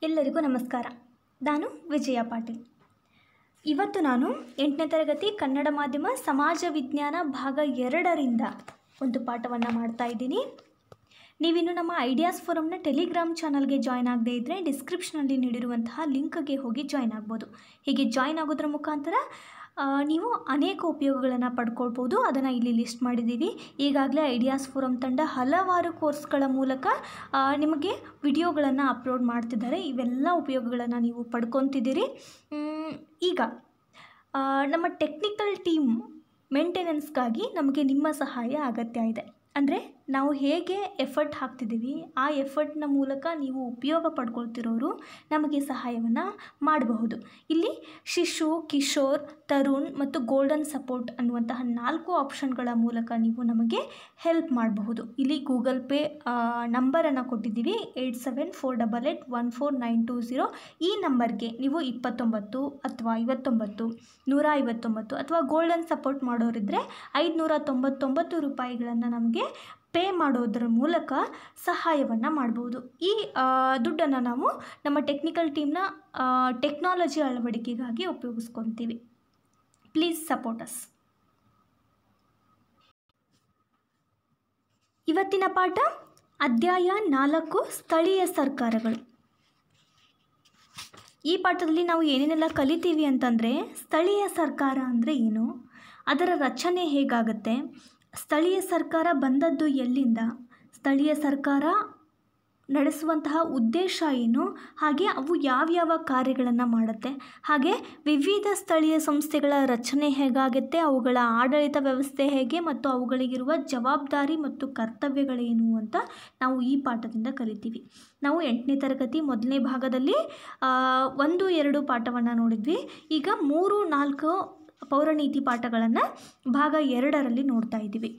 ಎಲ್ಲರಿಗೂ ನಮಸ್ಕಾರ. ನಾನು ವಿಜಯ ಪಾಟೀಲ್. ಇವತ್ತು ನಾನು 8ನೇ ತರಗತಿ ಕನ್ನಡ ಮಾಧ್ಯಮ ಸಮಾಜ ವಿಜ್ಞಾನ ಭಾಗ 2ರಿಂದ ಒಂದು ಪಾಠವನ್ನು ಮಾಡ್ತಾ ಇದ್ದೀನಿ. ನೀವಿನ್ನು ನಮ್ಮ ಐಡಿಯಾಸ್ ಫೋರಮ್ನ ಟೆಲಿಗ್ರಾಮ್ ಚಾನಲ್ಗೆ ಜಾಯ್ನ್ ಆಗದೇ ಇದ್ದರೆ ಡಿಸ್ಕ್ರಿಪ್ಷನಲ್ಲಿ ನೀಡಿರುವಂತಹ ಲಿಂಕ್ಗೆ ಹೋಗಿ ಜಾಯ್ನ್ ಆಗ್ಬೋದು. ಹೀಗೆ ಜಾಯ್ನ್ ಆಗೋದ್ರ ಮುಖಾಂತರ ನೀವು ಅನೇಕ ಉಪಯೋಗಗಳನ್ನು ಪಡ್ಕೊಳ್ಬೋದು. ಅದನ್ನು ಇಲ್ಲಿ ಲಿಸ್ಟ್ ಮಾಡಿದ್ದೀವಿ. ಈಗಾಗಲೇ ಐಡಿಯಾಸ್ ಫೋರಮ್ ತಂಡ ಹಲವಾರು ಕೋರ್ಸ್ಗಳ ಮೂಲಕ ನಿಮಗೆ ವಿಡಿಯೋಗಳನ್ನು ಅಪ್ಲೋಡ್ ಮಾಡ್ತಿದ್ದಾರೆ. ಇವೆಲ್ಲ ಉಪಯೋಗಗಳನ್ನು ನೀವು ಪಡ್ಕೊತಿದ್ದೀರಿ. ಈಗ ನಮ್ಮ ಟೆಕ್ನಿಕಲ್ ಟೀಮ್ ಮೇಂಟೆನೆನ್ಸ್ಗಾಗಿ ನಮಗೆ ನಿಮ್ಮ ಸಹಾಯ ಅಗತ್ಯ ಇದೆ. ಅಂದರೆ ನಾವು ಹೇಗೆ ಎಫರ್ಟ್ ಹಾಕ್ತಿದ್ದೀವಿ, ಆ ಎಫರ್ಟ್ನ ಮೂಲಕ ನೀವು ಉಪಯೋಗ ಪಡ್ಕೊಳ್ತಿರೋರು ನಮಗೆ ಸಹಾಯವನ್ನು ಮಾಡಬಹುದು. ಇಲ್ಲಿ ಶಿಶು, ಕಿಶೋರ್, ತರುಣ್ ಮತ್ತು ಗೋಲ್ಡನ್ ಸಪೋರ್ಟ್ ಅನ್ನುವಂತಹ 4 ಆಪ್ಷನ್ಗಳ ಮೂಲಕ ನೀವು ನಮಗೆ ಹೆಲ್ಪ್ ಮಾಡಬಹುದು. ಇಲ್ಲಿ ಗೂಗಲ್ ಪೇ ನಂಬರನ್ನು ಕೊಟ್ಟಿದ್ದೀವಿ, 8748814920. ಈ ನಂಬರ್ಗೆ ನೀವು 29 ಅಥವಾ 59, 159 ಅಥವಾ ಗೋಲ್ಡನ್ ಸಪೋರ್ಟ್ ಮಾಡೋರಿದ್ದರೆ 599 ರೂಪಾಯಿಗಳನ್ನು ನಮಗೆ ಪೇ ಮಾಡೋದ್ರ ಮೂಲಕ ಸಹಾಯವನ್ನು ಮಾಡಬಹುದು. ಈ ದುಡ್ಡನ್ನು ನಾವು ನಮ್ಮ ಟೆಕ್ನಿಕಲ್ ಟೀಮ್ನ ಟೆಕ್ನಾಲಜಿ ಅಳವಡಿಕೆಗಾಗಿ ಉಪಯೋಗಿಸ್ಕೊತೀವಿ. Please support us. ಇವತ್ತಿನ ಪಾಠ ಅಧ್ಯಾಯ 4 ಸ್ಥಳೀಯ ಸರ್ಕಾರಗಳು. ಈ ಪಾಠದಲ್ಲಿ ನಾವು ಏನೇನೆಲ್ಲ ಕಲಿತೀವಿ ಅಂತಂದರೆ, ಸ್ಥಳೀಯ ಸರ್ಕಾರ ಅಂದರೆ ಏನು, ಅದರ ರಚನೆ ಹೇಗಾಗುತ್ತೆ, ಸ್ಥಳೀಯ ಸರ್ಕಾರ ಬಂದದ್ದು ಎಲ್ಲಿಂದ, ಸ್ಥಳೀಯ ಸರ್ಕಾರ ನಡೆಸುವಂತಹ ಉದ್ದೇಶ ಏನು, ಹಾಗೆ ಅವು ಯಾವ್ಯಾವ ಕಾರ್ಯಗಳನ್ನು ಮಾಡುತ್ತೆ, ಹಾಗೆ ವಿವಿಧ ಸ್ಥಳೀಯ ಸಂಸ್ಥೆಗಳ ರಚನೆ ಹೇಗಾಗುತ್ತೆ, ಅವುಗಳ ಆಡಳಿತ ವ್ಯವಸ್ಥೆ ಹೇಗೆ ಮತ್ತು ಅವುಗಳಿಗಿರುವ ಜವಾಬ್ದಾರಿ ಮತ್ತು ಕರ್ತವ್ಯಗಳೇನು ಅಂತ ನಾವು ಈ ಪಾಠದಿಂದ ಕಲಿತೀವಿ. ನಾವು 8ನೇ ತರಗತಿ ಮೊದಲನೇ ಭಾಗದಲ್ಲಿ 1, 2 ಪಾಠವನ್ನು ನೋಡಿದ್ವಿ. ಈಗ 3, 4 ಪೌರನೀತಿ ಪಾಠಗಳನ್ನು ಭಾಗ 2ರಲ್ಲಿ ನೋಡ್ತಾ ಇದ್ದೀವಿ.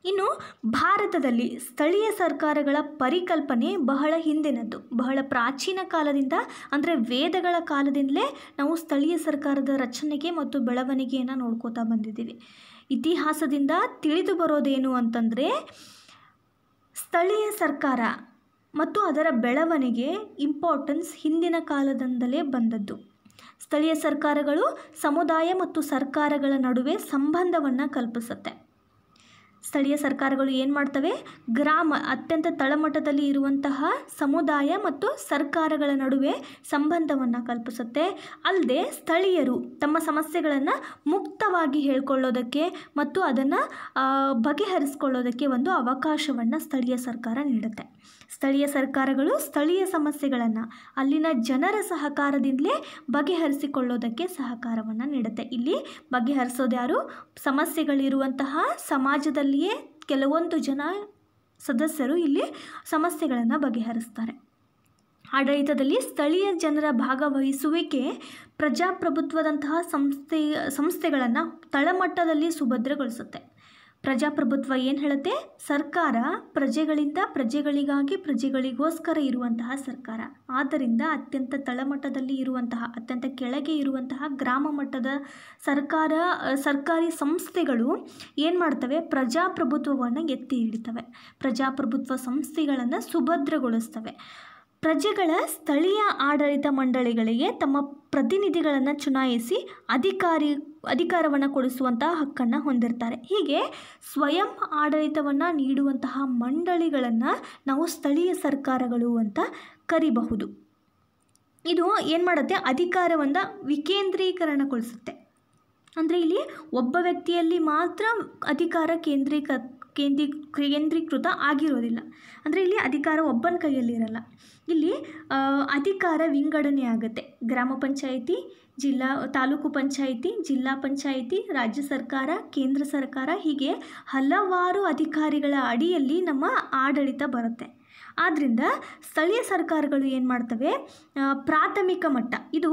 ಇನ್ನು ಭಾರತದಲ್ಲಿ ಸ್ಥಳೀಯ ಸರ್ಕಾರಗಳ ಪರಿಕಲ್ಪನೆ ಬಹಳ ಹಿಂದಿನದ್ದು. ಬಹಳ ಪ್ರಾಚೀನ ಕಾಲದಿಂದ, ಅಂದರೆ ವೇದಗಳ ಕಾಲದಿಂದಲೇ ನಾವು ಸ್ಥಳೀಯ ಸರ್ಕಾರದ ರಚನೆಗೆ ಮತ್ತು ಬೆಳವಣಿಗೆಯನ್ನು ನೋಡ್ಕೋತಾ ಬಂದಿದ್ದೀವಿ. ಇತಿಹಾಸದಿಂದ ತಿಳಿದು ಬರೋದೇನು ಅಂತಂದರೆ, ಸ್ಥಳೀಯ ಸರ್ಕಾರ ಮತ್ತು ಅದರ ಬೆಳವಣಿಗೆ ಇಂಪಾರ್ಟೆನ್ಸ್ ಹಿಂದಿನ ಕಾಲದಿಂದಲೇ ಬಂದದ್ದು. ಸ್ಥಳೀಯ ಸರ್ಕಾರಗಳು ಸಮುದಾಯ ಮತ್ತು ಸರ್ಕಾರಗಳ ನಡುವೆ ಸಂಬಂಧವನ್ನು ಕಲ್ಪಿಸುತ್ತೆ. ಸ್ಥಳೀಯ ಸರ್ಕಾರಗಳು ಏನು ಮಾಡ್ತವೆ, ಅತ್ಯಂತ ತಳಮಟ್ಟದಲ್ಲಿ ಇರುವಂತಹ ಸಮುದಾಯ ಮತ್ತು ಸರ್ಕಾರಗಳ ನಡುವೆ ಸಂಬಂಧವನ್ನು ಕಲ್ಪಿಸುತ್ತೆ. ಅಲ್ಲದೆ ಸ್ಥಳೀಯರು ತಮ್ಮ ಸಮಸ್ಯೆಗಳನ್ನು ಮುಕ್ತವಾಗಿ ಹೇಳ್ಕೊಳ್ಳೋದಕ್ಕೆ ಮತ್ತು ಅದನ್ನು ಬಗೆಹರಿಸ್ಕೊಳ್ಳೋದಕ್ಕೆ ಒಂದು ಅವಕಾಶವನ್ನು ಸ್ಥಳೀಯ ಸರ್ಕಾರ ನೀಡುತ್ತೆ. ಸ್ಥಳೀಯ ಸರ್ಕಾರಗಳು ಸ್ಥಳೀಯ ಸಮಸ್ಯೆಗಳನ್ನು ಅಲ್ಲಿನ ಜನರ ಸಹಕಾರದಿಂದಲೇ ಬಗೆಹರಿಸಿಕೊಳ್ಳೋದಕ್ಕೆ ಸಹಕಾರವನ್ನು ನೀಡುತ್ತೆ. ಇಲ್ಲಿ ಬಗೆಹರಿಸೋದು ಯಾರು, ಸಮಸ್ಯೆಗಳಿರುವಂತಹ ಸಮಾಜದಲ್ಲಿಯೇ ಕೆಲವೊಂದು ಜನ ಸದಸ್ಯರು ಇಲ್ಲಿ ಸಮಸ್ಯೆಗಳನ್ನು ಬಗೆಹರಿಸ್ತಾರೆ. ಆಡಳಿತದಲ್ಲಿ ಸ್ಥಳೀಯ ಜನರ ಭಾಗವಹಿಸುವಿಕೆ ಪ್ರಜಾಪ್ರಭುತ್ವದಂತಹ ಸಂಸ್ಥೆಗಳನ್ನು ತಳಮಟ್ಟದಲ್ಲಿ ಸುಭದ್ರಗೊಳಿಸುತ್ತೆ. ಪ್ರಜಾಪ್ರಭುತ್ವ ಏನು ಹೇಳುತ್ತೆ, ಸರ್ಕಾರ ಪ್ರಜೆಗಳಿಂದ, ಪ್ರಜೆಗಳಿಗಾಗಿ, ಪ್ರಜೆಗಳಿಗೋಸ್ಕರ ಇರುವಂತಹ ಸರ್ಕಾರ. ಆದ್ದರಿಂದ ಅತ್ಯಂತ ತಳಮಟ್ಟದಲ್ಲಿ ಇರುವಂತಹ, ಅತ್ಯಂತ ಕೆಳಗೆ ಇರುವಂತಹ ಗ್ರಾಮ ಮಟ್ಟದ ಸರ್ಕಾರಿ ಸಂಸ್ಥೆಗಳು ಏನು ಮಾಡ್ತವೆ, ಪ್ರಜಾಪ್ರಭುತ್ವವನ್ನು ಎತ್ತಿ ಹಿಡಿತವೆ, ಪ್ರಜಾಪ್ರಭುತ್ವ ಸಂಸ್ಥೆಗಳನ್ನು ಸುಭದ್ರಗೊಳಿಸ್ತವೆ. ಪ್ರಜೆಗಳ ಸ್ಥಳೀಯ ಆಡಳಿತ ಮಂಡಳಿಗಳಿಗೆ ತಮ್ಮ ಪ್ರತಿನಿಧಿಗಳನ್ನು ಚುನಾಯಿಸಿ ಅಧಿಕಾರವನ್ನು ಕೊಡಿಸುವಂತಹ ಹಕ್ಕನ್ನು ಹೊಂದಿರ್ತಾರೆ. ಹೀಗೆ ಸ್ವಯಂ ಆಡಳಿತವನ್ನು ನೀಡುವಂತಹ ಮಂಡಳಿಗಳನ್ನು ನಾವು ಸ್ಥಳೀಯ ಸರ್ಕಾರಗಳು ಅಂತ ಕರಿಬಹುದು. ಇದು ಏನು ಮಾಡುತ್ತೆ, ಅಧಿಕಾರವನ್ನು ವಿಕೇಂದ್ರೀಕರಣಗೊಳಿಸುತ್ತೆ. ಅಂದರೆ ಇಲ್ಲಿ ಒಬ್ಬ ವ್ಯಕ್ತಿಯಲ್ಲಿ ಮಾತ್ರ ಅಧಿಕಾರ ಕೇಂದ್ರೀಕೃತ ಆಗಿರೋದಿಲ್ಲ. ಅಂದರೆ ಇಲ್ಲಿ ಅಧಿಕಾರ ಒಬ್ಬನ ಕೈಯಲ್ಲಿ ಇರಲ್ಲ. ಇಲ್ಲಿ ಅಧಿಕಾರ ವಿಂಗಡಣೆ ಆಗುತ್ತೆ. ಗ್ರಾಮ ಪಂಚಾಯಿತಿ, ತಾಲೂಕು ಪಂಚಾಯಿತಿ, ಜಿಲ್ಲಾ ಪಂಚಾಯಿತಿ, ರಾಜ್ಯ ಸರ್ಕಾರ, ಕೇಂದ್ರ ಸರ್ಕಾರ, ಹೀಗೆ ಹಲವಾರು ಅಧಿಕಾರಿಗಳ ಅಡಿಯಲ್ಲಿ ನಮ್ಮ ಆಡಳಿತ ಬರುತ್ತೆ. ಆದ್ದರಿಂದ ಸ್ಥಳೀಯ ಸರ್ಕಾರಗಳು ಏನು ಮಾಡ್ತವೆ, ಪ್ರಾಥಮಿಕ ಮಟ್ಟ, ಇದು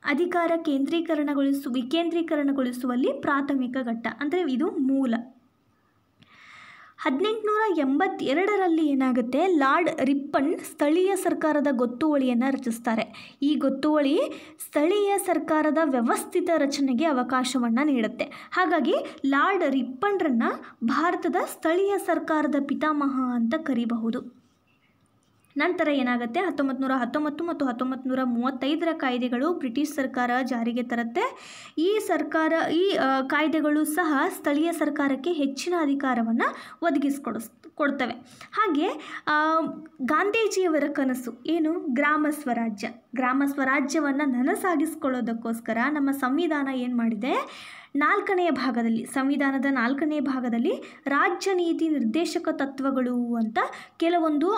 ಅಧಿಕಾರ ವಿಕೇಂದ್ರೀಕರಣಗೊಳಿಸುವಲ್ಲಿ ಪ್ರಾಥಮಿಕ ಘಟ್ಟ, ಅಂದರೆ ಇದು ಮೂಲ. 1882ರಲ್ಲಿ ಏನಾಗುತ್ತೆ, ಲಾರ್ಡ್ ರಿಪ್ಪನ್ ಸ್ಥಳೀಯ ಸರ್ಕಾರದ ಗೊತ್ತುವಳಿಯನ್ನು ರಚಿಸ್ತಾರೆ. ಈ ಗೊತ್ತುವಳಿ ಸ್ಥಳೀಯ ಸರ್ಕಾರದ ವ್ಯವಸ್ಥಿತ ರಚನೆಗೆ ಅವಕಾಶವನ್ನು ನೀಡುತ್ತೆ. ಹಾಗಾಗಿ ಲಾರ್ಡ್ ರಿಪ್ಪನ್ರನ್ನು ಭಾರತದ ಸ್ಥಳೀಯ ಸರ್ಕಾರದ ಪಿತಾಮಹ ಅಂತ ಕರಿಬಹುದು. ನಂತರ ಏನಾಗುತ್ತೆ 1919 ಮತ್ತು 1935ರ ಕಾಯ್ದೆಗಳು ಬ್ರಿಟಿಷ್ ಸರ್ಕಾರ ಜಾರಿಗೆ ತರುತ್ತೆ. ಈ ಕಾಯ್ದೆಗಳು ಸಹ ಸ್ಥಳೀಯ ಸರ್ಕಾರಕ್ಕೆ ಹೆಚ್ಚಿನ ಅಧಿಕಾರವನ್ನು ಕೊಡ್ತವೆ. ಹಾಗೆ ಗಾಂಧೀಜಿಯವರ ಕನಸು ಏನು? ಗ್ರಾಮ ಸ್ವರಾಜ್ಯವನ್ನು ನನಸಾಗಿಸ್ಕೊಳ್ಳೋದಕ್ಕೋಸ್ಕರ ನಮ್ಮ ಸಂವಿಧಾನ ಏನು ಮಾಡಿದೆ? ಸಂವಿಧಾನದ 4ನೇ ಭಾಗದಲ್ಲಿ ರಾಜ್ಯ ನೀತಿ ನಿರ್ದೇಶಕ ತತ್ವಗಳು ಅಂತ ಕೆಲವೊಂದು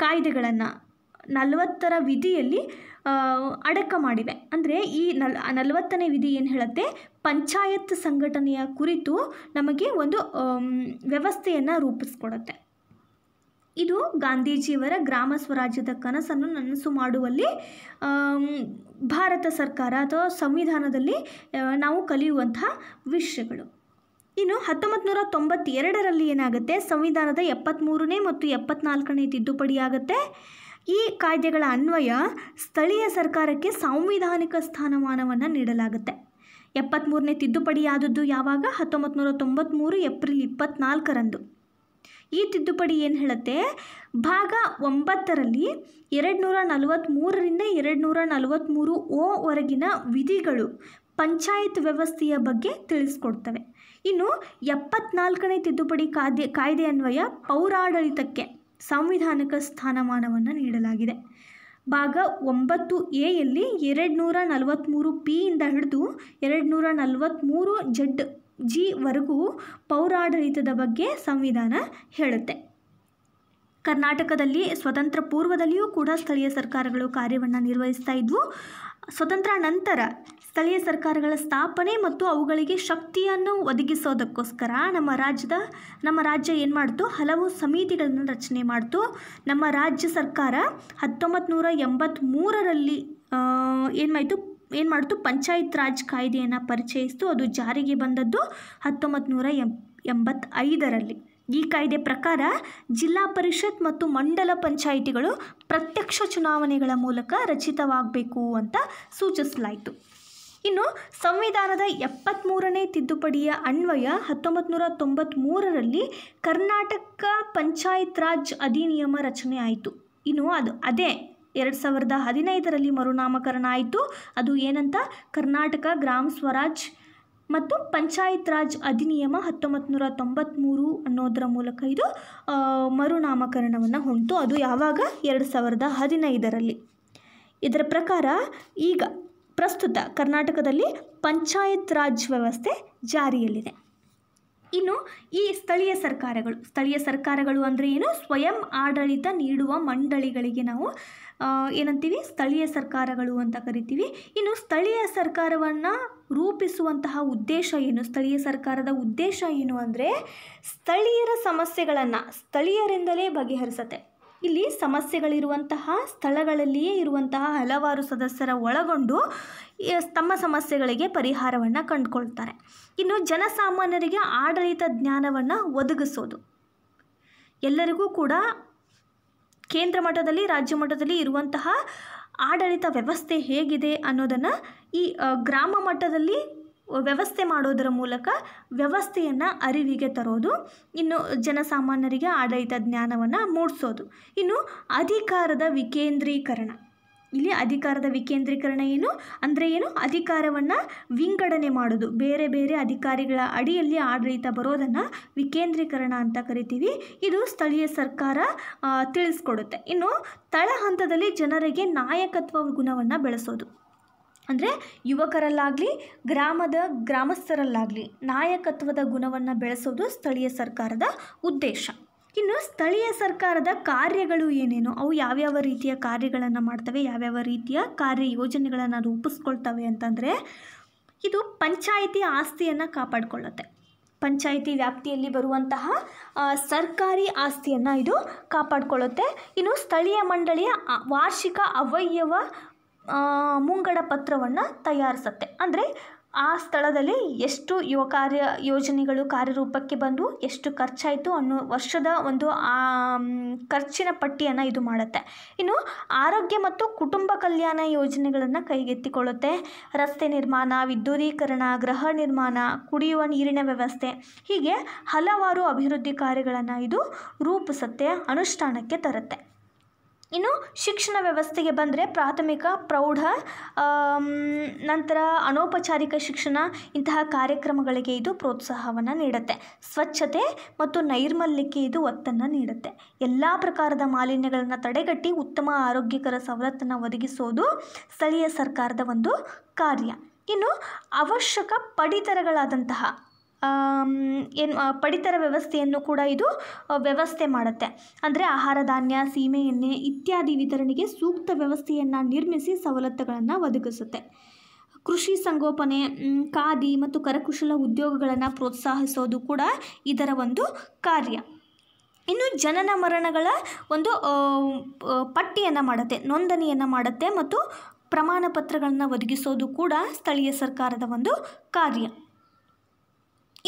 ಕಾಯ್ದೆಗಳನ್ನು 40ರ ವಿಧಿಯಲ್ಲಿ ಅಡಕ ಮಾಡಿವೆ. ಅಂದರೆ ಈ 40ನೇ ವಿಧಿ ಏನು ಹೇಳುತ್ತೆ? ಪಂಚಾಯತ್ ಸಂಘಟನೆಯ ಕುರಿತು ನಮಗೆ ಒಂದು ವ್ಯವಸ್ಥೆಯನ್ನು ರೂಪಿಸ್ಕೊಡುತ್ತೆ. ಇದು ಗಾಂಧೀಜಿಯವರ ಗ್ರಾಮ ಸ್ವರಾಜ್ಯದ ಕನಸನ್ನು ನನಸು ಮಾಡುವಲ್ಲಿ ಭಾರತ ಸರ್ಕಾರ ಅಥವಾ ಸಂವಿಧಾನದಲ್ಲಿ ನಾವು ಕಲಿಯುವಂತಹ ವಿಷಯಗಳು. ಇನ್ನು 1992ರಲ್ಲಿ ಏನಾಗುತ್ತೆ? ಸಂವಿಧಾನದ 73ನೇ ಮತ್ತು 74ನೇ ತಿದ್ದುಪಡಿಯಾಗುತ್ತೆ. ಈ ಕಾಯ್ದೆಗಳ ಅನ್ವಯ ಸ್ಥಳೀಯ ಸರ್ಕಾರಕ್ಕೆ ಸಾಂವಿಧಾನಿಕ ಸ್ಥಾನಮಾನವನ್ನು ನೀಡಲಾಗುತ್ತೆ. 73ನೇ ತಿದ್ದುಪಡಿಯಾದದ್ದು ಯಾವಾಗ? 1993 ಏಪ್ರಿಲ್ 24ರಂದು. ಈ ತಿದ್ದುಪಡಿ ಏನು ಹೇಳುತ್ತೆ? ಭಾಗ 9ರಲ್ಲಿ 243ರಿಂದ 243 ವಿಧಿಗಳು ಪಂಚಾಯತ್ ವ್ಯವಸ್ಥೆಯ ಬಗ್ಗೆ ತಿಳಿಸ್ಕೊಡ್ತವೆ. ಇನ್ನು 74ನೇ ತಿದ್ದುಪಡಿ ಕಾಯ್ದೆ ಅನ್ವಯ ಪೌರಾಡಳಿತಕ್ಕೆ ಸಾಂವಿಧಾನಿಕ ಸ್ಥಾನಮಾನವನ್ನು ನೀಡಲಾಗಿದೆ. ಭಾಗ 9A ಯಲ್ಲಿ 243P ಇಂದ ಹಿಡಿದು 243G ವರೆಗೂ ಪೌರಾಡಳಿತದ ಬಗ್ಗೆ ಸಂವಿಧಾನ ಹೇಳುತ್ತೆ. ಕರ್ನಾಟಕದಲ್ಲಿ ಸ್ವತಂತ್ರ ಪೂರ್ವದಲ್ಲಿಯೂ ಕೂಡ ಸ್ಥಳೀಯ ಸರ್ಕಾರಗಳು ಕಾರ್ಯವನ್ನು ನಿರ್ವಹಿಸ್ತಾ ಇದ್ವು. ಸ್ವತಂತ್ರ ನಂತರ ಸ್ಥಳೀಯ ಸರ್ಕಾರಗಳ ಸ್ಥಾಪನೆ ಮತ್ತು ಅವುಗಳಿಗೆ ಶಕ್ತಿಯನ್ನು ಒದಗಿಸೋದಕ್ಕೋಸ್ಕರ ನಮ್ಮ ರಾಜ್ಯ ಏನು ಮಾಡ್ತು? ಹಲವು ಸಮಿತಿಗಳನ್ನು ರಚನೆ ಮಾಡ್ತು. ನಮ್ಮ ರಾಜ್ಯ ಸರ್ಕಾರ 1983ರಲ್ಲಿ ಏನು ಮಾಡ್ತು? ಪಂಚಾಯತ್ ರಾಜ್ ಕಾಯ್ದೆಯನ್ನು ಪರಿಚಯಿಸಿತು. ಅದು ಜಾರಿಗೆ ಬಂದದ್ದು 1985ರಲ್ಲಿ. ಈ ಕಾಯ್ದೆ ಪ್ರಕಾರ ಜಿಲ್ಲಾ ಪರಿಷತ್ ಮತ್ತು ಮಂಡಲ ಪಂಚಾಯಿತಿಗಳು ಪ್ರತ್ಯಕ್ಷ ಚುನಾವಣೆಗಳ ಮೂಲಕ ರಚಿತವಾಗಬೇಕು ಅಂತ ಸೂಚಿಸಲಾಯಿತು. ಇನ್ನು ಸಂವಿಧಾನದ 73ನೇ ತಿದ್ದುಪಡಿಯ ಅನ್ವಯ 1993ರಲ್ಲಿ ಕರ್ನಾಟಕ ಪಂಚಾಯತ್ ರಾಜ್ ಅಧಿನಿಯಮ ರಚನೆ ಆಯಿತು. ಇನ್ನು ಅದೇ 2015ರಲ್ಲಿ ಮರುನಾಮಕರಣ ಆಯಿತು. ಅದು ಏನಂತ? ಕರ್ನಾಟಕ ಗ್ರಾಮ ಸ್ವರಾಜ್ ಮತ್ತು ಪಂಚಾಯತ್ ರಾಜ್ ಅಧಿನಿಯಮ 1993 ಅನ್ನೋದರ ಮೂಲಕ ಇದು ಮರುನಾಮಕರಣವನ್ನು ಹೊಂದಿತು. ಅದು ಯಾವಾಗ? 2015ರಲ್ಲಿ. ಇದರ ಪ್ರಕಾರ ಈಗ ಪ್ರಸ್ತುತ ಕರ್ನಾಟಕದಲ್ಲಿ ಪಂಚಾಯತ್ ರಾಜ್ ವ್ಯವಸ್ಥೆ ಜಾರಿಯಲ್ಲಿದೆ. ಇನ್ನು ಈ ಸ್ಥಳೀಯ ಸರ್ಕಾರಗಳು ಅಂದರೆ ಏನು? ಸ್ವಯಂ ಆಡಳಿತ ನೀಡುವ ಮಂಡಳಿಗಳಿಗೆ ನಾವು ಏನಂತೀವಿ? ಸ್ಥಳೀಯ ಸರ್ಕಾರಗಳು ಅಂತ ಕರಿತೀವಿ. ಇನ್ನು ಸ್ಥಳೀಯ ಸರ್ಕಾರವನ್ನು ರೂಪಿಸುವಂತಹ ಉದ್ದೇಶ ಏನು? ಸ್ಥಳೀಯ ಸರ್ಕಾರದ ಉದ್ದೇಶ ಏನು ಅಂದರೆ ಸ್ಥಳೀಯರ ಸಮಸ್ಯೆಗಳನ್ನು ಸ್ಥಳೀಯರಿಂದಲೇ ಬಗೆಹರಿಸುತ್ತೆ. ಇಲ್ಲಿ ಸಮಸ್ಯೆಗಳಿರುವಂತಹ ಸ್ಥಳಗಳಲ್ಲಿಯೇ ಇರುವಂತಹ ಹಲವಾರು ಸದಸ್ಯರ ಒಳಗೊಂಡು ತಮ್ಮ ಸಮಸ್ಯೆಗಳಿಗೆ ಪರಿಹಾರವನ್ನು ಕಂಡುಕೊಳ್ತಾರೆ. ಇನ್ನು ಜನಸಾಮಾನ್ಯರಿಗೆ ಆಡಳಿತ ಜ್ಞಾನವನ್ನು ಒದಗಿಸೋದು. ಎಲ್ಲರಿಗೂ ಕೂಡ ಕೇಂದ್ರ ಮಟ್ಟದಲ್ಲಿ ರಾಜ್ಯ ಮಟ್ಟದಲ್ಲಿ ಇರುವಂತಹ ಆಡಳಿತ ವ್ಯವಸ್ಥೆ ಹೇಗಿದೆ ಅನ್ನೋದನ್ನು ಈ ಗ್ರಾಮ ಮಟ್ಟದಲ್ಲಿ ವ್ಯವಸ್ಥೆ ಮಾಡೋದರ ಮೂಲಕ ವ್ಯವಸ್ಥೆಯನ್ನು ಅರಿವಿಗೆ ತರೋದು. ಇನ್ನು ಜನಸಾಮಾನ್ಯರಿಗೆ ಆಡಳಿತ ಜ್ಞಾನವನ್ನು ಮೂಡಿಸೋದು. ಇನ್ನು ಅಧಿಕಾರದ ವಿಕೇಂದ್ರೀಕರಣ. ಇಲ್ಲಿ ಅಧಿಕಾರದ ವಿಕೇಂದ್ರೀಕರಣ ಏನು ಅಂದರೆ ಏನು? ಅಧಿಕಾರವನ್ನು ವಿಂಗಡಣೆ ಮಾಡೋದು. ಬೇರೆ ಬೇರೆ ಅಧಿಕಾರಿಗಳ ಅಡಿಯಲ್ಲಿ ಆಡಳಿತ ಬರೋದನ್ನು ವಿಕೇಂದ್ರೀಕರಣ ಅಂತ ಕರಿತೀವಿ. ಇದು ಸ್ಥಳೀಯ ಸರ್ಕಾರ ತಿಳಿಸ್ಕೊಡುತ್ತೆ. ಇನ್ನು ತಳ ಹಂತದಲ್ಲಿ ಜನರಿಗೆ ನಾಯಕತ್ವ ಗುಣವನ್ನು ಬೆಳೆಸೋದು. ಅಂದರೆ ಯುವಕರಲ್ಲಾಗಲಿ ಗ್ರಾಮಸ್ಥರಲ್ಲಾಗಲಿ ನಾಯಕತ್ವದ ಗುಣವನ್ನು ಬೆಳೆಸೋದು ಸ್ಥಳೀಯ ಸರ್ಕಾರದ ಉದ್ದೇಶ. ಇನ್ನು ಸ್ಥಳೀಯ ಸರ್ಕಾರದ ಕಾರ್ಯಗಳು ಏನೇನು? ಅವು ಯಾವ್ಯಾವ ರೀತಿಯ ಕಾರ್ಯಗಳನ್ನು ಮಾಡ್ತವೆ, ಯಾವ್ಯಾವ ರೀತಿಯ ಕಾರ್ಯಯೋಜನೆಗಳನ್ನು ರೂಪಿಸ್ಕೊಳ್ತವೆ ಅಂತಂದರೆ, ಇದು ಪಂಚಾಯಿತಿ ಆಸ್ತಿಯನ್ನು ಕಾಪಾಡಿಕೊಳ್ಳುತ್ತೆ. ಪಂಚಾಯಿತಿ ವ್ಯಾಪ್ತಿಯಲ್ಲಿ ಬರುವಂತಹ ಸರ್ಕಾರಿ ಆಸ್ತಿಯನ್ನು ಇದು ಕಾಪಾಡಿಕೊಳ್ಳುತ್ತೆ. ಇನ್ನು ಸ್ಥಳೀಯ ಮಂಡಳಿಯ ವಾರ್ಷಿಕ ಅವ್ಯಯ ಮುಂಗಡ ಪತ್ರವನ್ನು ತಯಾರಿಸುತ್ತೆ. ಅಂದರೆ ಆ ಸ್ಥಳದಲ್ಲಿ ಎಷ್ಟು ಯೋಜನೆಗಳು ಕಾರ್ಯರೂಪಕ್ಕೆ ಬಂದು ಎಷ್ಟು ಖರ್ಚಾಯಿತು ಅನ್ನೋ ವರ್ಷದ ಒಂದು ಖರ್ಚಿನ ಪಟ್ಟಿಯನ್ನು ಇದು ಮಾಡುತ್ತೆ. ಇನ್ನು ಆರೋಗ್ಯ ಮತ್ತು ಕುಟುಂಬ ಕಲ್ಯಾಣ ಯೋಜನೆಗಳನ್ನು ಕೈಗೆತ್ತಿಕೊಳ್ಳುತ್ತೆ. ರಸ್ತೆ ನಿರ್ಮಾಣ, ವಿದ್ಯುದೀಕರಣ, ಗೃಹ ನಿರ್ಮಾಣ, ಕುಡಿಯುವ ನೀರಿನ ವ್ಯವಸ್ಥೆ, ಹೀಗೆ ಹಲವಾರು ಅಭಿವೃದ್ಧಿ ಕಾರ್ಯಗಳನ್ನು ಇದು ರೂಪಿಸುತ್ತೆ, ಅನುಷ್ಠಾನಕ್ಕೆ ತರುತ್ತೆ. ಇನ್ನು ಶಿಕ್ಷಣ ವ್ಯವಸ್ಥೆಗೆ ಬಂದರೆ ಪ್ರಾಥಮಿಕ, ಪ್ರೌಢ, ನಂತರ ಅನೌಪಚಾರಿಕ ಶಿಕ್ಷಣ ಇಂತಹ ಕಾರ್ಯಕ್ರಮಗಳಿಗೆ ಇದು ಪ್ರೋತ್ಸಾಹವನ್ನು ನೀಡುತ್ತೆ. ಸ್ವಚ್ಛತೆ ಮತ್ತು ನೈರ್ಮಲ್ಯಕ್ಕೆ ಇದು ಒತ್ತನ್ನು ನೀಡುತ್ತೆ. ಎಲ್ಲ ಪ್ರಕಾರದ ಮಾಲಿನ್ಯಗಳನ್ನು ತಡೆಗಟ್ಟಿ ಉತ್ತಮ ಆರೋಗ್ಯಕರ ಸವಲತ್ತನ್ನು ಒದಗಿಸೋದು ಸ್ಥಳೀಯ ಸರ್ಕಾರದ ಒಂದು ಕಾರ್ಯ. ಇನ್ನು ಅವಶ್ಯಕ ಪಡಿತರಗಳಾದಂತಹ ಪಡಿತರ ವ್ಯವಸ್ಥೆಯನ್ನು ಕೂಡ ಇದು ವ್ಯವಸ್ಥೆ ಮಾಡುತ್ತೆ. ಅಂದರೆ ಆಹಾರ ಧಾನ್ಯ, ಸೀಮೆ ಎಣ್ಣೆ ಇತ್ಯಾದಿ ವಿತರಣೆಗೆ ಸೂಕ್ತ ವ್ಯವಸ್ಥೆಯನ್ನು ನಿರ್ಮಿಸಿ ಸವಲತ್ತುಗಳನ್ನು ಒದಗಿಸುತ್ತೆ. ಕೃಷಿ ಸಂಗೋಪನೆ, ಖಾದಿ ಮತ್ತು ಕರಕುಶಲ ಉದ್ಯೋಗಗಳನ್ನು ಪ್ರೋತ್ಸಾಹಿಸೋದು ಕೂಡ ಇದರ ಒಂದು ಕಾರ್ಯ. ಇನ್ನು ಜನನ ಮರಣಗಳ ಒಂದು ಪಟ್ಟಿಯನ್ನು ಮಾಡುತ್ತೆ, ನೋಂದಣಿಯನ್ನು ಮಾಡುತ್ತೆ ಮತ್ತು ಪ್ರಮಾಣ ಪತ್ರಗಳನ್ನು ಒದಗಿಸೋದು ಕೂಡ ಸ್ಥಳೀಯ ಸರ್ಕಾರದ ಒಂದು ಕಾರ್ಯ.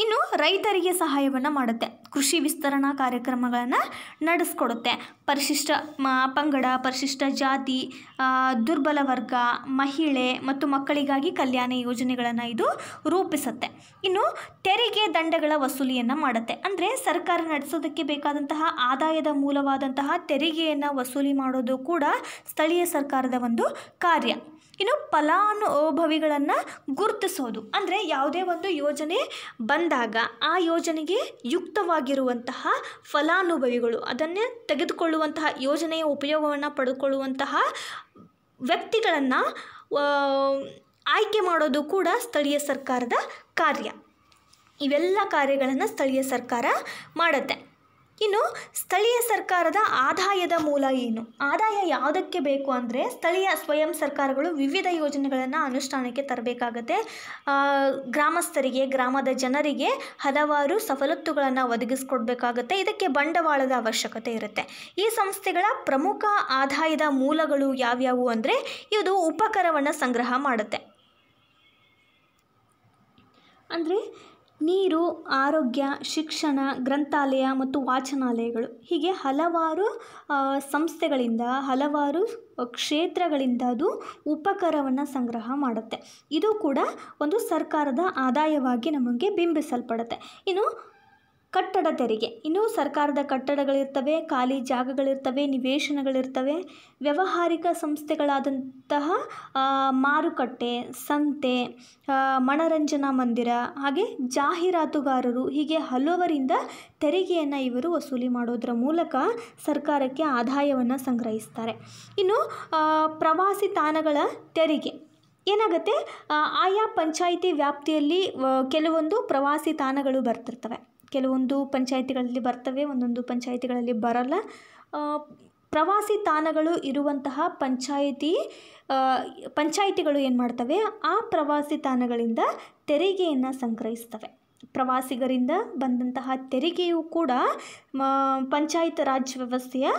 ಇನ್ನು ರೈತರಿಗೆ ಸಹಾಯವನ್ನು ಮಾಡುತ್ತೆ, ಕೃಷಿ ವಿಸ್ತರಣಾ ಕಾರ್ಯಕ್ರಮಗಳನ್ನು ನಡೆಸ್ಕೊಡುತ್ತೆ. ಪರಿಶಿಷ್ಟ ಪಂಗಡ, ಪರಿಶಿಷ್ಟ ಜಾತಿ, ದುರ್ಬಲ ವರ್ಗ, ಮಹಿಳೆ ಮತ್ತು ಮಕ್ಕಳಿಗಾಗಿ ಕಲ್ಯಾಣ ಯೋಜನೆಗಳನ್ನು ಇದು ರೂಪಿಸುತ್ತೆ. ಇನ್ನು ತೆರಿಗೆ ದಂಡಗಳ ವಸೂಲಿಯನ್ನು ಮಾಡುತ್ತೆ. ಅಂದರೆ ಸರ್ಕಾರ ನಡೆಸೋದಕ್ಕೆ ಬೇಕಾದಂತಹ ಆದಾಯದ ಮೂಲವಾದಂತಹ ತೆರಿಗೆಯನ್ನು ವಸೂಲಿ ಮಾಡೋದು ಕೂಡ ಸ್ಥಳೀಯ ಸರ್ಕಾರದ ಒಂದು ಕಾರ್ಯ. ಇನ್ನು ಫಲಾನುಭವಿಗಳನ್ನು ಗುರುತಿಸೋದು, ಅಂದರೆ ಯಾವುದೇ ಒಂದು ಯೋಜನೆ ಬಂದಾಗ ಆ ಯೋಜನೆಗೆ ಯುಕ್ತವಾಗಿರುವಂತಹ ಫಲಾನುಭವಿಗಳು, ಅದನ್ನೇ ತೆಗೆದುಕೊಳ್ಳುವಂತಹ ಯೋಜನೆಯ ಉಪಯೋಗವನ್ನು ಪಡೆದುಕೊಳ್ಳುವಂತಹ ವ್ಯಕ್ತಿಗಳನ್ನು ಆಯ್ಕೆ ಮಾಡೋದು ಕೂಡ ಸ್ಥಳೀಯ ಸರ್ಕಾರದ ಕಾರ್ಯ. ಇವೆಲ್ಲ ಕಾರ್ಯಗಳನ್ನು ಸ್ಥಳೀಯ ಸರ್ಕಾರ ಮಾಡುತ್ತೆ. ಇನ್ನು ಸ್ಥಳೀಯ ಸರ್ಕಾರದ ಆದಾಯದ ಮೂಲ ಏನು? ಆದಾಯ ಯಾವುದಕ್ಕೆ ಬೇಕು ಅಂದರೆ ಸ್ಥಳೀಯ ಸ್ವಯಂ ಸರ್ಕಾರಗಳು ವಿವಿಧ ಯೋಜನೆಗಳನ್ನು ಅನುಷ್ಠಾನಕ್ಕೆ ತರಬೇಕಾಗತ್ತೆ. ಗ್ರಾಮಸ್ಥರಿಗೆ, ಗ್ರಾಮದ ಜನರಿಗೆ ಹಲವಾರು ಸವಲತ್ತುಗಳನ್ನು ಒದಗಿಸ್ಕೊಡ್ಬೇಕಾಗತ್ತೆ. ಇದಕ್ಕೆ ಬಂಡವಾಳದ ಅವಶ್ಯಕತೆ ಇರುತ್ತೆ. ಈ ಸಂಸ್ಥೆಗಳ ಪ್ರಮುಖ ಆದಾಯದ ಮೂಲಗಳು ಯಾವ್ಯಾವು ಅಂದರೆ ಇದು ಉಪಕರವನ್ನು ಸಂಗ್ರಹ ಮಾಡುತ್ತೆ. ಅಂದರೆ ನೀರು, ಆರೋಗ್ಯ, ಶಿಕ್ಷಣ, ಗ್ರಂಥಾಲಯ ಮತ್ತು ವಾಚನಾಲಯಗಳು ಹೀಗೆ ಹಲವಾರು ಸಂಸ್ಥೆಗಳಿಂದ, ಹಲವಾರು ಕ್ಷೇತ್ರಗಳಿಂದ ಅದು ಉಪಕರವನ್ನು ಸಂಗ್ರಹ ಮಾಡುತ್ತೆ. ಇದು ಕೂಡ ಒಂದು ಸರ್ಕಾರದ ಆದಾಯವಾಗಿ ನಮಗೆ ಬಿಂಬಿಸಲ್ಪಡುತ್ತೆ. ಇನ್ನು ಕಟ್ಟಡ ತೆರಿಗೆ, ಇನ್ನು ಸರ್ಕಾರದ ಕಟ್ಟಡಗಳಿರ್ತವೆ, ಖಾಲಿ ಜಾಗಗಳಿರ್ತವೆ, ನಿವೇಶನಗಳಿರ್ತವೆ, ವ್ಯಾವಹಾರಿಕ ಸಂಸ್ಥೆಗಳಾದಂತಹ ಮಾರುಕಟ್ಟೆ, ಸಂತೆ, ಮನರಂಜನಾ ಮಂದಿರ, ಹಾಗೆ ಜಾಹೀರಾತುಗಾರರು ಹೀಗೆ ಹಲವರಿಂದ ತೆರಿಗೆಯನ್ನು ಇವರು ವಸೂಲಿ ಮಾಡೋದರ ಮೂಲಕ ಸರ್ಕಾರಕ್ಕೆ ಆದಾಯವನ್ನು ಸಂಗ್ರಹಿಸ್ತಾರೆ. ಇನ್ನು ಪ್ರವಾಸಿ ತಾಣಗಳ ತೆರಿಗೆ ಏನಾಗುತ್ತೆ, ಆಯಾ ಪಂಚಾಯಿತಿ ವ್ಯಾಪ್ತಿಯಲ್ಲಿ ಕೆಲವೊಂದು ಪ್ರವಾಸಿ ತಾಣಗಳು ಬರ್ತಿರ್ತವೆ. ಕೆಲವೊಂದು ಪಂಚಾಯಿತಿಗಳಲ್ಲಿ ಬರ್ತವೆ, ಒಂದೊಂದು ಪಂಚಾಯಿತಿಗಳಲ್ಲಿ ಬರಲ್ಲ. ಪ್ರವಾಸಿ ತಾಣಗಳು ಇರುವಂತಹ ಪಂಚಾಯಿತಿಗಳು ಏನು ಮಾಡ್ತವೆ, ಆ ಪ್ರವಾಸಿ ತಾಣಗಳಿಂದ ತೆರಿಗೆಯನ್ನು ಸಂಗ್ರಹಿಸ್ತವೆ. ಪ್ರವಾಸಿಗರಿಂದ ಬಂದಂತಹ ತೆರಿಗೆಯೂ ಕೂಡ ಪಂಚಾಯತ್ ರಾಜ್ ವ್ಯವಸ್ಥೆಯ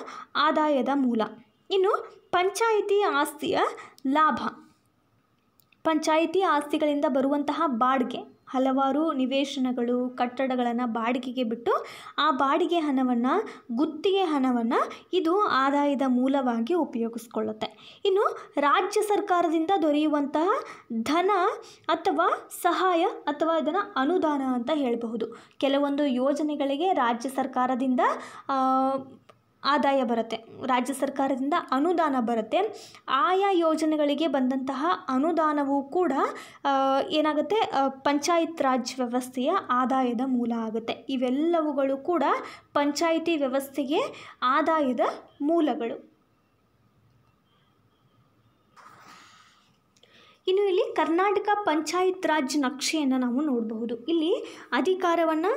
ಆದಾಯದ ಮೂಲ. ಇನ್ನು ಪಂಚಾಯಿತಿ ಆಸ್ತಿಯ ಲಾಭ, ಪಂಚಾಯಿತಿ ಆಸ್ತಿಗಳಿಂದ ಬರುವಂತಹ ಬಾಡಿಗೆ, ಹಲವಾರು ನಿವೇಶನಗಳು, ಕಟ್ಟಡಗಳನ್ನು ಬಾಡಿಗೆಗೆ ಬಿಟ್ಟು ಆ ಬಾಡಿಗೆ ಹಣವನ್ನು, ಗುತ್ತಿಗೆ ಹಣವನ್ನು ಇದು ಆದಾಯದ ಮೂಲವಾಗಿ ಉಪಯೋಗಿಸ್ಕೊಳ್ಳುತ್ತೆ. ಇನ್ನು ರಾಜ್ಯ ಸರ್ಕಾರದಿಂದ ದೊರೆಯುವಂತಹ ಧನ ಅಥವಾ ಸಹಾಯ ಅಥವಾ ಇದನ್ನು ಅನುದಾನ ಅಂತ ಹೇಳಬಹುದು. ಕೆಲವೊಂದು ಯೋಜನೆಗಳಿಗೆ ರಾಜ್ಯ ಸರ್ಕಾರದಿಂದ ಆದಾಯ ಬರುತ್ತೆ, ರಾಜ್ಯ ಸರ್ಕಾರದಿಂದ ಅನುದಾನ ಬರುತ್ತೆ. ಆಯಾ ಯೋಜನೆಗಳಿಗೆ ಬಂದಂತಹ ಅನುದಾನವೂ ಕೂಡ ಏನಾಗುತ್ತೆ, ಪಂಚಾಯತ್ ರಾಜ್ ವ್ಯವಸ್ಥೆಯ ಆದಾಯದ ಮೂಲ ಆಗುತ್ತೆ. ಇವೆಲ್ಲವುಗಳು ಕೂಡ ಪಂಚಾಯಿತಿ ವ್ಯವಸ್ಥೆಗೆ ಆದಾಯದ ಮೂಲಗಳು. ಇನ್ನು ಇಲ್ಲಿ ಕರ್ನಾಟಕ ಪಂಚಾಯತ್ ರಾಜ್ ನಕ್ಷೆಯನ್ನು ನಾವು ನೋಡಬಹುದು. ಇಲ್ಲಿ ಅಧಿಕಾರವನ್ನು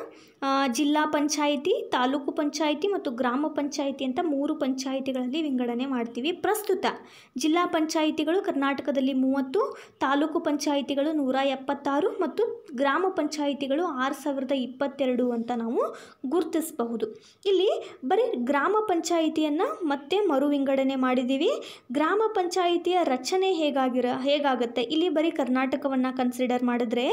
ಜಿಲ್ಲಾ ಪಂಚಾಯಿತಿ, ತಾಲೂಕು ಪಂಚಾಯಿತಿ ಮತ್ತು ಗ್ರಾಮ ಪಂಚಾಯಿತಿ ಅಂತ 3 ಪಂಚಾಯಿತಿಗಳಲ್ಲಿ ವಿಂಗಡಣೆ ಮಾಡ್ತೀವಿ. ಪ್ರಸ್ತುತ ಜಿಲ್ಲಾ ಪಂಚಾಯಿತಿಗಳು ಕರ್ನಾಟಕದಲ್ಲಿ 30, ತಾಲೂಕು ಪಂಚಾಯಿತಿಗಳು 176 ಮತ್ತು ಗ್ರಾಮ ಪಂಚಾಯಿತಿಗಳು 6022 ಅಂತ ನಾವು ಗುರುತಿಸಬಹುದು. ಇಲ್ಲಿ ಬರೀ ಗ್ರಾಮ ಪಂಚಾಯಿತಿಯನ್ನು ಮತ್ತೆ ಮರು ವಿಂಗಡಣೆ ಮಾಡಿದ್ದೀವಿ. ಗ್ರಾಮ ಪಂಚಾಯಿತಿಯ ರಚನೆ ಹೇಗಾಗುತ್ತೆ, ಇಲ್ಲಿ ಬರೀ ಕರ್ನಾಟಕವನ್ನು ಕನ್ಸಿಡರ್ ಮಾಡಿದ್ರೆ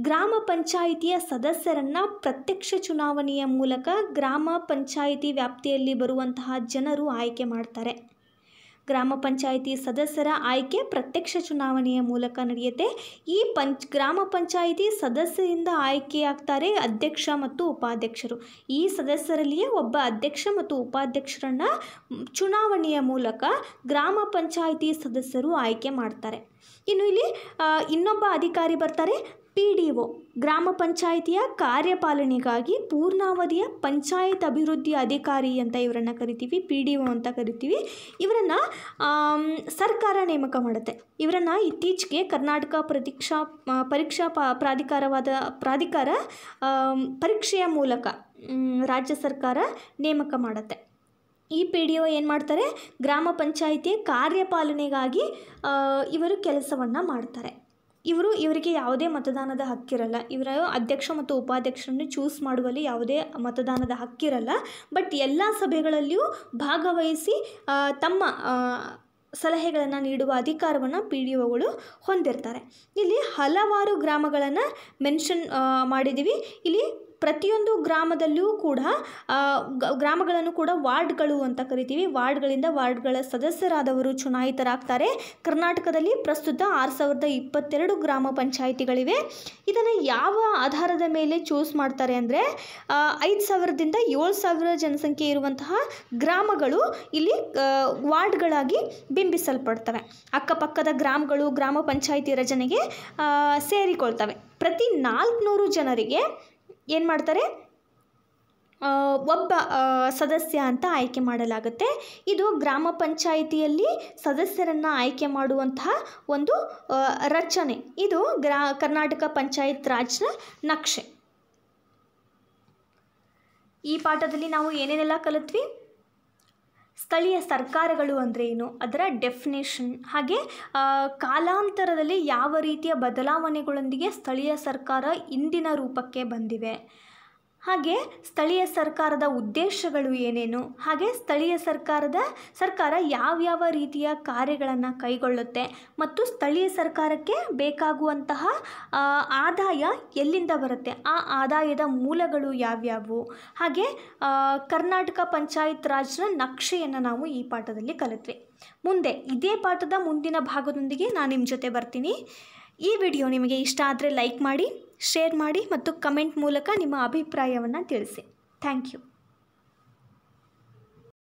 ಗ್ರಾಮ ಪಂಚಾಯಿತಿಯ ಸದಸ್ಯರನ್ನು ಪ್ರತ್ಯಕ್ಷ ಚುನಾವಣೆಯ ಮೂಲಕ ಗ್ರಾಮ ಪಂಚಾಯಿತಿ ವ್ಯಾಪ್ತಿಯಲ್ಲಿ ಬರುವಂತಹ ಜನರು ಆಯ್ಕೆ ಮಾಡ್ತಾರೆ. ಗ್ರಾಮ ಪಂಚಾಯಿತಿ ಸದಸ್ಯರ ಆಯ್ಕೆ ಪ್ರತ್ಯಕ್ಷ ಚುನಾವಣೆಯ ಮೂಲಕ ನಡೆಯುತ್ತೆ. ಈ ಗ್ರಾಮ ಪಂಚಾಯಿತಿ ಸದಸ್ಯರಿಂದ ಆಯ್ಕೆಯಾಗ್ತಾರೆ ಅಧ್ಯಕ್ಷ ಮತ್ತು ಉಪಾಧ್ಯಕ್ಷರು. ಈ ಸದಸ್ಯರಲ್ಲಿಯೇ ಒಬ್ಬ ಅಧ್ಯಕ್ಷ ಮತ್ತು ಉಪಾಧ್ಯಕ್ಷರನ್ನು ಚುನಾವಣೆಯ ಮೂಲಕ ಗ್ರಾಮ ಪಂಚಾಯಿತಿ ಸದಸ್ಯರು ಆಯ್ಕೆ ಮಾಡ್ತಾರೆ. ಇನ್ನು ಇಲ್ಲಿ ಇನ್ನೊಬ್ಬ ಅಧಿಕಾರಿ ಬರ್ತಾರೆ, PDO, ಗ್ರಾಮ ಪಂಚಾಯಿತಿಯ ಕಾರ್ಯಪಾಲನೆಗಾಗಿ ಪೂರ್ಣಾವಧಿಯ ಪಂಚಾಯತ್ ಅಭಿವೃದ್ಧಿ ಅಧಿಕಾರಿ ಅಂತ ಇವರನ್ನು ಕರಿತೀವಿ, PDO ಅಂತ ಕರಿತೀವಿ. ಇವರನ್ನು ಸರ್ಕಾರ ನೇಮಕ ಮಾಡುತ್ತೆ. ಇವರನ್ನು ಇತ್ತೀಚೆಗೆ ಕರ್ನಾಟಕ ಪರೀಕ್ಷಾ ಪ್ರಾಧಿಕಾರ ಪರೀಕ್ಷೆಯ ಮೂಲಕ ರಾಜ್ಯ ಸರ್ಕಾರ ನೇಮಕ ಮಾಡುತ್ತೆ. ಈ PDO ಏನು ಮಾಡ್ತಾರೆ, ಗ್ರಾಮ ಪಂಚಾಯಿತಿಯ ಕಾರ್ಯಪಾಲನೆಗಾಗಿ ಇವರು ಕೆಲಸವನ್ನು ಮಾಡ್ತಾರೆ. ಇವರಿಗೆ ಯಾವುದೇ ಮತದಾನದ ಹಕ್ಕಿರಲ್ಲ. ಇವರ ಅಧ್ಯಕ್ಷ ಮತ್ತು ಉಪಾಧ್ಯಕ್ಷರನ್ನು ಚೂಸ್ ಮಾಡುವಲ್ಲಿ ಯಾವುದೇ ಮತದಾನದ ಹಕ್ಕಿರಲ್ಲ. ಬಟ್ ಎಲ್ಲ ಸಭೆಗಳಲ್ಲಿಯೂ ಭಾಗವಹಿಸಿ ತಮ್ಮ ಸಲಹೆಗಳನ್ನು ನೀಡುವ ಅಧಿಕಾರವನ್ನು PDOಗಳು ಹೊಂದಿರ್ತಾರೆ. ಇಲ್ಲಿ ಹಲವಾರು ಗ್ರಾಮಗಳನ್ನು ಮೆನ್ಷನ್ ಮಾಡಿದ್ದೀವಿ. ಇಲ್ಲಿ ಪ್ರತಿಯೊಂದು ಗ್ರಾಮದಲ್ಲಿಯೂ ಕೂಡ ಗ್ರಾಮಗಳನ್ನು ಕೂಡ ವಾರ್ಡ್ಗಳು ಅಂತ ಕರಿತೀವಿ. ವಾರ್ಡ್ಗಳ ಸದಸ್ಯರಾದವರು ಚುನಾಯಿತರಾಗ್ತಾರೆ. ಕರ್ನಾಟಕದಲ್ಲಿ ಪ್ರಸ್ತುತ 6022 ಗ್ರಾಮ ಪಂಚಾಯಿತಿಗಳಿವೆ. ಇದನ್ನು ಯಾವ ಆಧಾರದ ಮೇಲೆ ಚೂಸ್ ಮಾಡ್ತಾರೆ ಅಂದರೆ 5000ದಿಂದ 7000 ಜನಸಂಖ್ಯೆ ಇರುವಂತಹ ಗ್ರಾಮಗಳು ಇಲ್ಲಿ ವಾರ್ಡ್ಗಳಾಗಿ ಬಿಂಬಿಸಲ್ಪಡ್ತವೆ. ಅಕ್ಕಪಕ್ಕದ ಗ್ರಾಮಗಳು ಗ್ರಾಮ ಪಂಚಾಯಿತಿ ರಚನೆಗೆ ಸೇರಿಕೊಳ್ತವೆ. ಪ್ರತಿ 400 ಜನರಿಗೆ ಏನು ಮಾಡ್ತಾರೆ, ಒಬ್ಬ ಸದಸ್ಯ ಅಂತ ಆಯ್ಕೆ ಮಾಡಲಾಗುತ್ತೆ. ಇದು ಗ್ರಾಮ ಪಂಚಾಯಿತಿಯಲ್ಲಿ ಸದಸ್ಯರನ್ನು ಆಯ್ಕೆ ಮಾಡುವಂತಹ ಒಂದು ರಚನೆ. ಇದು ಕರ್ನಾಟಕ ಪಂಚಾಯತ್ ರಾಜ್ನ ನಕ್ಷೆ. ಈ ಪಾಠದಲ್ಲಿ ನಾವು ಏನೇನೆಲ್ಲ ಕಲಿತ್ವಿ? ಸ್ಥಳೀಯ ಸರ್ಕಾರಗಳು ಅಂದರೆ ಏನು, ಅದರ ಡೆಫಿನೇಷನ್, ಹಾಗೆ ಕಾಲಾಂತರದಲ್ಲಿ ಯಾವ ರೀತಿಯ ಬದಲಾವಣೆಗಳೊಂದಿಗೆ ಸ್ಥಳೀಯ ಸರ್ಕಾರ ಇಂದಿನ ರೂಪಕ್ಕೆ ಬಂದಿವೆ, ಹಾಗೆ ಸ್ಥಳೀಯ ಸರ್ಕಾರದ ಉದ್ದೇಶಗಳು ಏನೇನು, ಹಾಗೆ ಸ್ಥಳೀಯ ಸರ್ಕಾರ ಯಾವ್ಯಾವ ರೀತಿಯ ಕಾರ್ಯಗಳನ್ನು ಕೈಗೊಳ್ಳುತ್ತೆ ಮತ್ತು ಸ್ಥಳೀಯ ಸರ್ಕಾರಕ್ಕೆ ಬೇಕಾಗುವಂತಹ ಆದಾಯ ಎಲ್ಲಿಂದ ಬರುತ್ತೆ, ಆ ಆದಾಯದ ಮೂಲಗಳು ಯಾವ್ಯಾವು, ಹಾಗೆ ಕರ್ನಾಟಕ ಪಂಚಾಯತ್ ರಾಜ್ನ ನಕ್ಷೆಯನ್ನು ನಾವು ಈ ಪಾಠದಲ್ಲಿ ಕಲಿತ್ವಿ. ಮುಂದೆ ಇದೇ ಪಾಠದ ಮುಂದಿನ ಭಾಗದೊಂದಿಗೆ ನಾನು ನಿಮ್ಮ ಜೊತೆ ಬರ್ತೀನಿ. ಈ ವಿಡಿಯೋ ನಿಮಗೆ ಇಷ್ಟ ಆದರೆ ಲೈಕ್ ಮಾಡಿ, ಶೇರ್ ಮಾಡಿ ಮತ್ತು ಕಮೆಂಟ್ ಮೂಲಕ ನಿಮ್ಮ ಅಭಿಪ್ರಾಯವನ್ನು ತಿಳಿಸಿ. Thank you.